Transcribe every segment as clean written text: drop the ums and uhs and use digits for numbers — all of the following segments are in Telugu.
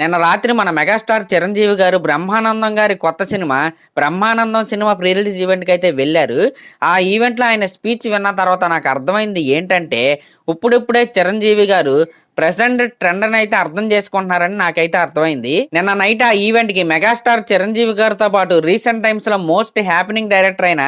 నిన్న రాత్రి మన మెగాస్టార్ చిరంజీవి గారు బ్రహ్మానందం గారి కొత్త cinema Brahmanandam cinema pre release ఈవెంట్కి అయితే వెళ్ళారు. ఆ ఈవెంట్లో ఆయన స్పీచ్ విన్న తర్వాత నాకు అర్థమైంది ఏంటంటే, ఇప్పుడిప్పుడే చిరంజీవి గారు ప్రెసెంట్ ట్రెండ్ అయితే అర్థం చేసుకుంటున్నారని నాకైతే అర్థమైంది. నిన్న నైట్ ఆ ఈవెంట్ కి మెగాస్టార్ చిరంజీవి గారితో పాటు రీసెంట్ టైమ్స్ లో మోస్ట్ హ్యాపెనింగ్ డైరెక్టర్ అయిన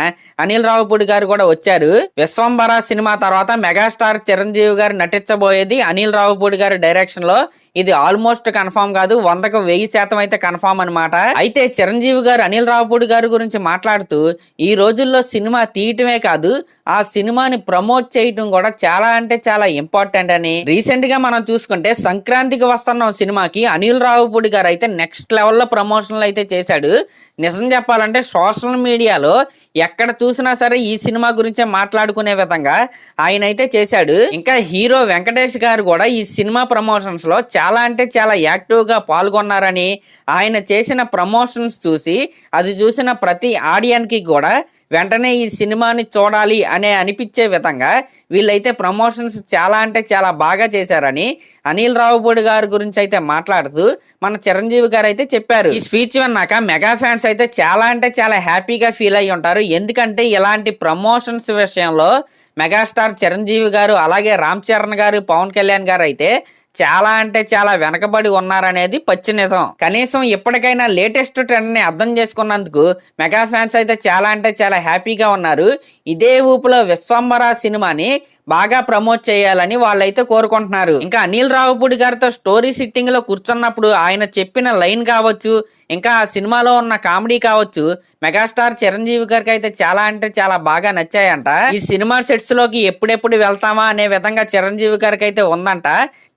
అనిల్ రావిపూడి గారు కూడా వచ్చారు. విశ్వంబర సినిమా తర్వాత మెగాస్టార్ చిరంజీవి గారు నటించబోయేది అనిల్ రావిపూడి గారి డైరెక్షన్ లో. ఇది ఆల్మోస్ట్ కన్ఫర్మ్ కాదు, 100కు 1000% అయితే కన్ఫర్మ్ అనమాట. అయితే చిరంజీవి గారు అనిల్ రావిపూడి గారి గురించి మాట్లాడుతూ, ఈ రోజుల్లో సినిమా తీయటమే కాదు, ఆ సినిమాని ప్రమోట్ చేయటం కూడా చాలా అంటే చాలా ఇంపార్టెంట్ అని. రీసెంట్ గా మనం చూసుకుంటే సంక్రాంతికి వస్తున్న సినిమాకి అనిల్ రావిపూడి గారు అయితే నెక్స్ట్ లెవెల్లో ప్రమోషన్లు అయితే చేశాడు. నిజం చెప్పాలంటే సోషల్ మీడియాలో ఎక్కడ చూసినా సరే ఈ సినిమా గురించే మాట్లాడుకునే విధంగా ఆయన అయితే చేశాడు. ఇంకా హీరో వెంకటేష్ గారు కూడా ఈ సినిమా ప్రమోషన్స్ లో చాలా అంటే చాలా యాక్టివ్ గా పాల్గొన్నారని, ఆయన చేసిన ప్రమోషన్స్ చూసి అది చూసిన ప్రతి ఆడియన్స్ కి కూడా వెంటనే ఈ సినిమాని చూడాలి అనే అనిపించే విధంగా వీళ్ళైతే ప్రమోషన్స్ చాలా అంటే చాలా బాగా చేశారని అనిల్ రావిపూడి గారి గురించి అయితే మాట్లాడుతూ మన చిరంజీవి గారు అయితే చెప్పారు. ఈ స్పీచ్ విన్నాక మెగా ఫ్యాన్స్ అయితే చాలా అంటే చాలా హ్యాపీగా ఫీల్ అయ్యి ఉంటారు. ఎందుకంటే ఇలాంటి ప్రమోషన్స్ విషయంలో మెగాస్టార్ చిరంజీవి గారు, అలాగే రామ్ చరణ్ గారు, పవన్ కళ్యాణ్ గారు అయితే చాలా అంటే చాలా వెనకబడి ఉన్నారనేది పచ్చి నిజం. కనీసం ఇప్పటికైనా లేటెస్ట్ ట్రెండ్ ని అర్థం చేసుకున్నందుకు మెగా ఫ్యాన్స్ అయితే చాలా అంటే చాలా హ్యాపీగా ఉన్నారు. ఇదే ఊపులో విశ్వంబర సినిమాని బాగా ప్రమోట్ చేయాలని వాళ్ళైతే కోరుకుంటున్నారు. ఇంకా అనిల్ రావిపూడి గారితో స్టోరీ సిట్టింగ్ లో కూర్చున్నప్పుడు ఆయన చెప్పిన లైన్ కావచ్చు, ఇంకా ఆ సినిమాలో ఉన్న కామెడీ కావచ్చు, మెగాస్టార్ చిరంజీవి గారికి అయితే చాలా అంటే చాలా బాగా నచ్చాయంట. ఈ సినిమా సెట్స్ లోకి ఎప్పుడెప్పుడు వెళ్తామా అనే విధంగా చిరంజీవి గారికి అయితే ఉందంట.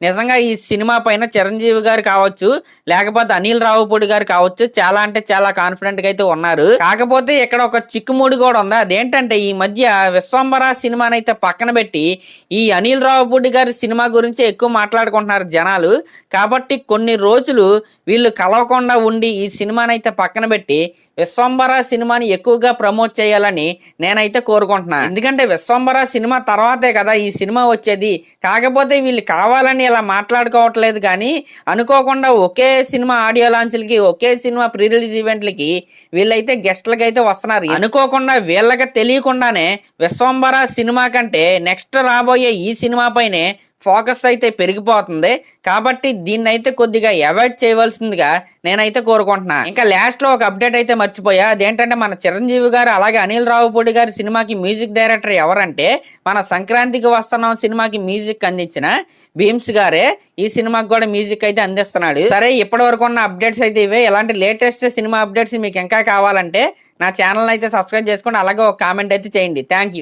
నిజంగా ఈ సినిమా పైన చిరంజీవి గారు కావచ్చు, లేకపోతే అనిల్ రావిపూడి గారు కావచ్చు, చాలా అంటే చాలా కాన్ఫిడెంట్ గా అయితే ఉన్నారు. కాకపోతే ఇక్కడ ఒక చిక్కుముడి కూడా ఉంది. అదేంటంటే ఈ మధ్య విశ్వంబర సినిమాని అయితే పక్కన పెట్టి ఈ అనిల్ రావిపూడి గారి సినిమా గురించి ఎక్కువ మాట్లాడుకుంటున్నారు జనాలు. కాబట్టి కొన్ని రోజులు వీళ్ళు కలవకుండా ఉండి ఈ సినిమాని అయితే పక్కన పెట్టి విశ్వంబర సినిమాని ఎక్కువగా ప్రమోట్ చేయాలని నేనైతే కోరుకుంటున్నాను. ఎందుకంటే విశ్వంబర సినిమా తర్వాతే కదా ఈ సినిమా వచ్చేది. కాకపోతే వీళ్ళు కావాలని ఇలా మాట్లాడుకోవట్లేదు, కానీ అనుకోకుండా ఒకే సినిమా ఆడియో లాంచ్లకి, ఒకే సినిమా ప్రీ రిలీజ్ ఈవెంట్లకి వీళ్ళైతే గెస్ట్లకి అయితే వస్తున్నారు. అనుకోకుండా వీళ్ళకి తెలియకుండానే విశ్వంబర సినిమా కంటే నెక్స్ట్ రాబోయే ఈ సినిమా పైనే ఫోకస్ అయితే పెరిగిపోతుంది. కాబట్టి దీన్ని అయితే కొద్దిగా అవాయిడ్ చేయవలసిందిగా నేనైతే కోరుకుంటున్నా. ఇంకా లాస్ట్ లో ఒక అప్డేట్ అయితే మర్చిపోయా. అదేంటంటే మన చిరంజీవి గారు అలాగే అనిల్ రావిపూడి గారి సినిమాకి మ్యూజిక్ డైరెక్టర్ ఎవరంటే మన సంక్రాంతికి వస్తున్నాం సినిమాకి మ్యూజిక్ అందించిన భీమ్స్ గారే ఈ సినిమాకి కూడా మ్యూజిక్ అయితే అందిస్తున్నాడు. సరే, ఇప్పటి వరకు ఉన్న అప్డేట్స్ అయితే ఇవే. ఇలాంటి లేటెస్ట్ సినిమా అప్డేట్స్ మీకు ఇంకా కావాలంటే నా ఛానల్ అయితే సబ్స్క్రైబ్ చేసుకోండి, అలాగే ఒక కామెంట్ అయితే చేయండి. Thank you.